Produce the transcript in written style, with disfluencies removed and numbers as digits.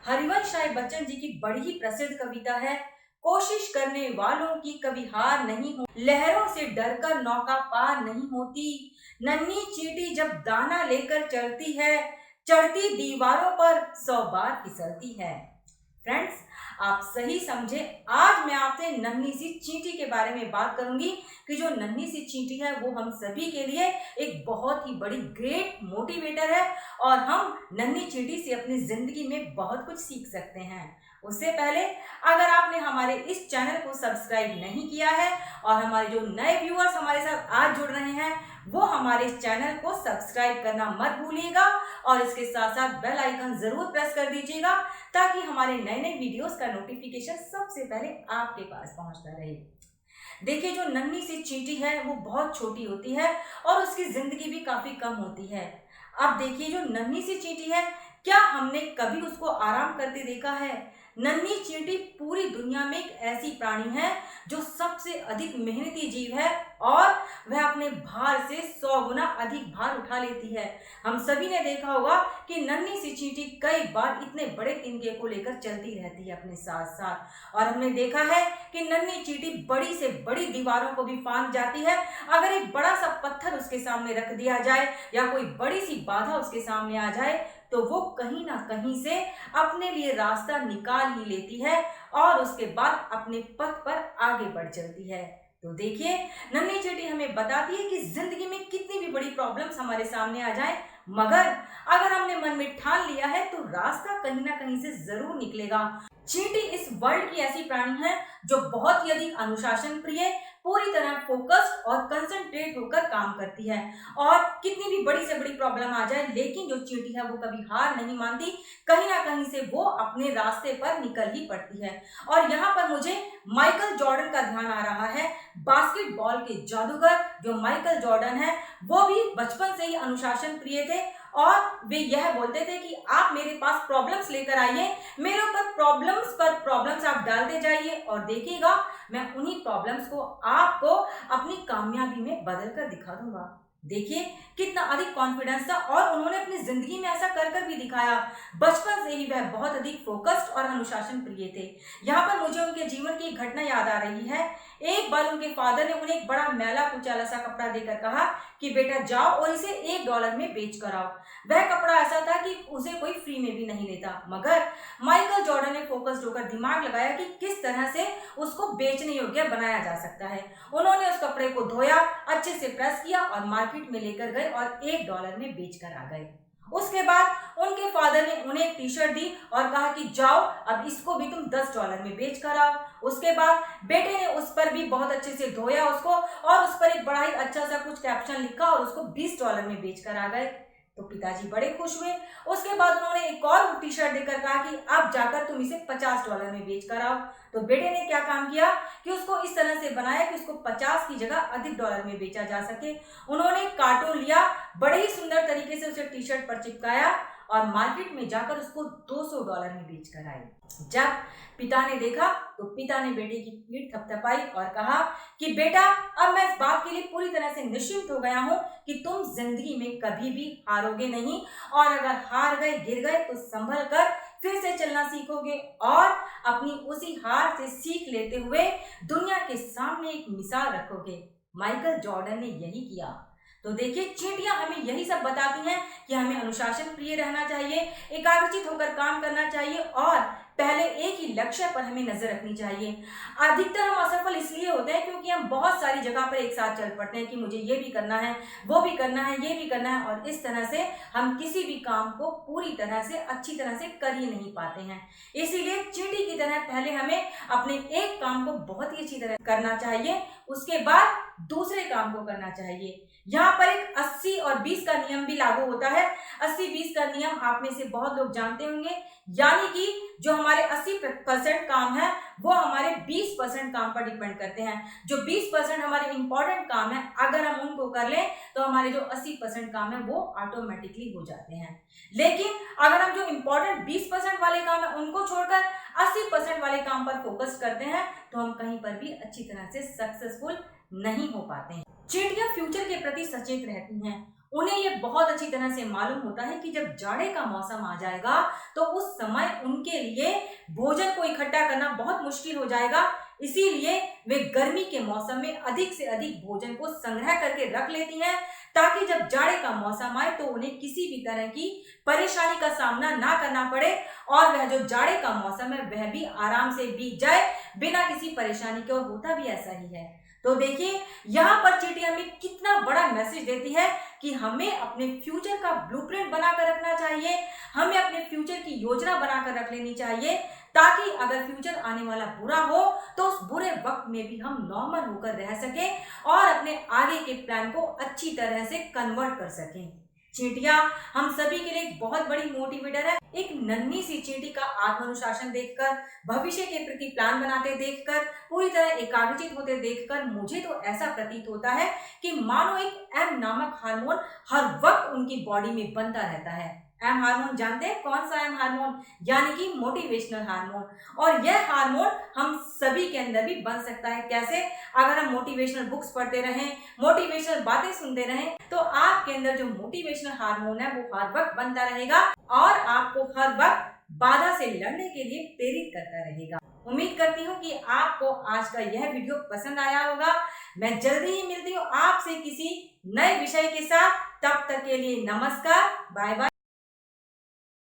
हरिवंश राय बच्चन जी की बड़ी ही प्रसिद्ध कविता है। कोशिश करने वालों की कभी हार नहीं हो, लहरों से डरकर नौका पार नहीं होती। नन्ही चींटी जब दाना लेकर चलती है, चढ़ती दीवारों पर 100 बार फिसलती है। फ्रेंड्स, आप सही समझे। आज मैं आपसे नन्ही सी चींटी के बारे में बात करूंगी कि जो नन्ही सी चींटी है वो हम सभी के लिए एक बहुत ही बड़ी ग्रेट मोटिवेटर है और हम नन्ही चींटी से अपनी जिंदगी में बहुत कुछ सीख सकते हैं। उससे पहले अगर आपने हमारे इस चैनल को सब्सक्राइब नहीं किया है और हमारे जो नए व्यूअर्स हमारे साथ आज जुड़ रहे हैं वो हमारे इस चैनल को सब्सक्राइब करना मत भूलिएगा और इसके साथ साथ बेल आइकन जरूर प्रेस कर दीजिएगा ताकि हमारे नए नए वीडियोस का नोटिफिकेशन सबसे पहले आपके पास पहुंचता रहे। देखिए, जो नन्ही सी चींटी है वो बहुत छोटी होती है और उसकी जिंदगी भी काफी कम होती है। अब देखिए, जो नन्ही सी चींटी है, क्या हमने कभी उसको आराम करते देखा है? नन्ही चींटी पूरी दुनिया में एक ऐसी प्राणी है जो सबसे अधिक मेहनती जीव है और वह अपने भार से 100 गुना अधिक भार उठा लेती है। हम सभी ने देखा होगा कि नन्ही सी चींटी कई बार इतने बड़े तिनके को लेकर चलती रहती है अपने साथ साथ, और हमने देखा है कि नन्ही चींटी बड़ी से बड़ी दीवारों को भी फांद जाती है। अगर एक बड़ा सा पत्थर उसके सामने रख दिया जाए या कोई बड़ी सी बाधा उसके सामने आ जाए तो वो कहीं ना कहीं से अपने लिए रास्ता निकाल ही लेती है और उसके बाद अपने पथ पर आगे बढ़ चलती है। तो देखिए, नन्ही चींटी हमें बताती है कि जिंदगी में कितनी भी बड़ी प्रॉब्लम्स हमारे सामने आ जाए, मगर अगर हमने मन में ठान लिया है तो रास्ता कहीं ना कहीं से जरूर निकलेगा। चींटी इस वर्ल्ड की ऐसी प्राणी है जो बहुत ही अधिक अनुशासन प्रिय, पूरी तरह फोकस्ड और कंसंट्रेट होकर काम करती है और कितनी भी बड़ी से बड़ी प्रॉब्लम आ जाए लेकिन जो चींटी है वो कभी हार नहीं मानती। कहीं ना कहीं से वो अपने रास्ते पर निकल ही पड़ती है। और यहाँ पर मुझे माइकल जॉर्डन का ध्यान आ रहा है। बास्केटबॉल के जादूगर जो माइकल जॉर्डन है वो भी बचपन से ही अनुशासन प्रिय थे और वे यह बोलते थे कि आप मेरे पास प्रॉब्लम्स लेकर आइए, मेरे ऊपर प्रॉब्लम्स पर प्रॉब्लम्स आप डालते जाइए और देखिएगा मैं उन्हीं प्रॉब्लम्स को आपको अपनी कामयाबी में बदल कर दिखा दूंगा। देखिए, कितना अधिक कॉन्फिडेंस था और उन्होंने अपनी जिंदगी में ऐसा कर कर भी दिखाया। बचपन से ही वह बहुत अधिक फोकस्ड और अनुशासन प्रिय थे। यहाँ पर मुझे उनके जीवन की एक घटना याद आ रही है। एक बार उनके फादर ने उन्हें एक बड़ा मैला कुचैला सा कपड़ा देकर कहा कि बेटा जाओ और इसे $1 में बेच कर आओ। वह कपड़ा ऐसा था कि उसे कोई फ्री में भी नहीं लेता, मगर माइकल जॉर्डन ने फोकस्ड होकर दिमाग लगाया कि किस तरह से उसको बेचने योग्य बनाया जा सकता है। उन्होंने उस कपड़े को धोया, अच्छे से प्रेस किया और मार्केट में लेकर गए और $1 में बेचकर आ गए। उसके बाद उनके फादर ने उन्हें एक टी शर्ट दी और कहा कि जाओ अब इसको भी तुम $10 में बेच कर आओ। उसके बाद बेटे ने उस पर भी बहुत अच्छे से धोया उसको और उस पर एक बड़ा ही अच्छा सा कुछ कैप्शन लिखा और उसको $20 में बेच कर आ गए। तो पिताजी बड़े खुश हुए। उसके बाद उन्होंने एक और टी शर्ट देकर कहा कि अब जाकर तुम इसे $50 में बेच कर आओ। तो बेटे ने क्या काम किया कि उसको इस तरह से बनाया कि उसको 50 की जगह अधिक डॉलर में बेचा जा सके। उन्होंने कार्टून लिया, बड़े ही सुंदर तरीके से उसे टी शर्ट पर चिपकाया और मार्केट में जाकर उसको $200 में बेच कर आए। जब पिता ने देखा तो पिता ने बेटे की पीठ थपथपाई और कहा कि बेटा, अब मैं इस बात के लिए पूरी तरह से निश्चिंत हो गया हूं कि तुम जिंदगी में कभी भी हारोगे नहीं और अगर हार गए, गिर गए तो संभल कर फिर से चलना सीखोगे और अपनी उसी हार से सीख लेते हुए दुनिया के सामने एक मिसाल रखोगे। माइकल जॉर्डन ने यही किया। तो देखिए, चींटियां हमें यही सब बताती हैं कि हमें अनुशासन प्रिय रहना चाहिए, एकाग्रचित होकर काम करना चाहिए और पहले एक ही लक्ष्य पर हमें नजर रखनी चाहिए। अधिकतर हम असफल इसलिए होते हैं क्योंकि हम बहुत सारी जगह पर एक साथ चल पड़ते हैं कि मुझे ये भी करना है, वो भी करना है, ये भी करना है और इस तरह से हम किसी भी काम को पूरी तरह से अच्छी तरह से कर ही नहीं पाते हैं। इसीलिए चींटी की तरह पहले हमें अपने एक काम को बहुत ही अच्छी तरह करना चाहिए, उसके बाद दूसरे काम को करना चाहिए। यहाँ पर एक 80 और 20 का नियम भी लागू होता है। 80-20 का नियम आप में से बहुत लोग जानते होंगे, यानी कि जो हमारे 80% काम है वो हमारे 20% काम पर डिपेंड करते हैं। जो 20% हमारे इंपॉर्टेंट काम है, अगर हम उनको कर लें तो हमारे जो 80% काम है वो ऑटोमेटिकली हो जाते हैं। लेकिन अगर हम जो इंपॉर्टेंट 20% वाले काम है उनको छोड़कर 80% वाले काम पर फोकस करते हैं तो हम कहीं पर भी अच्छी तरह से सक्सेसफुल नहीं हो पाते हैं। चींटियां फ्यूचर के प्रति सचेत रहती हैं उन्हें ये बहुत अच्छी तरह से मालूम होता है कि जब जाड़े का मौसम आ जाएगा तो उस समय उनके लिए भोजन को इकट्ठा करना बहुत मुश्किल हो जाएगा। इसीलिए वे गर्मी के मौसम में अधिक से अधिक भोजन को संग्रह करके रख लेती हैं, ताकि जब जाड़े का मौसम आए तो उन्हें किसी भी तरह की परेशानी का सामना ना करना पड़े और वह जो जाड़े का मौसम है वह भी आराम से बीत जाए बिना किसी परेशानी के। और होता भी ऐसा ही है। तो देखिए, यहाँ पर चींटी हमें कितना बड़ा मैसेज देती है कि हमें अपने फ्यूचर का ब्लूप्रिंट बनाकर रखना चाहिए, हमें अपने फ्यूचर की योजना बनाकर रख लेनी चाहिए, ताकि अगर फ्यूचर आने वाला बुरा हो तो उस बुरे वक्त में भी हम नॉर्मल होकर रह सकें और अपने आगे के प्लान को अच्छी तरह से कन्वर्ट कर सकें। चींटियां हम सभी के लिए एक बहुत बड़ी मोटिवेटर है। एक नन्ही सी चींटी का आत्मानुशासन देखकर, भविष्य के प्रति प्लान बनाते देखकर, पूरी तरह एकाग्रचित होते देखकर मुझे तो ऐसा प्रतीत होता है कि मानो एक एम नामक हार्मोन हर वक्त उनकी बॉडी में बनता रहता है। एम हार्मोन जानते हैं कौन सा एम हार्मोन? यानी कि मोटिवेशनल हार्मोन। और यह हार्मोन हम सभी के अंदर भी बन सकता है। कैसे? अगर हम मोटिवेशनल बुक्स पढ़ते रहें, मोटिवेशनल बातें सुनते रहें, तो आपके अंदर जो मोटिवेशनल हार्मोन है वो हर वक्त बनता रहेगा और आपको हर वक्त बाधा से लड़ने के लिए प्रेरित करता रहेगा। उम्मीद करती हूँ कि आपको आज का यह वीडियो पसंद आया होगा। मैं जल्दी ही मिलती हूँ आपसे किसी नए विषय के साथ। तब तक के लिए नमस्कार, बाय बाय।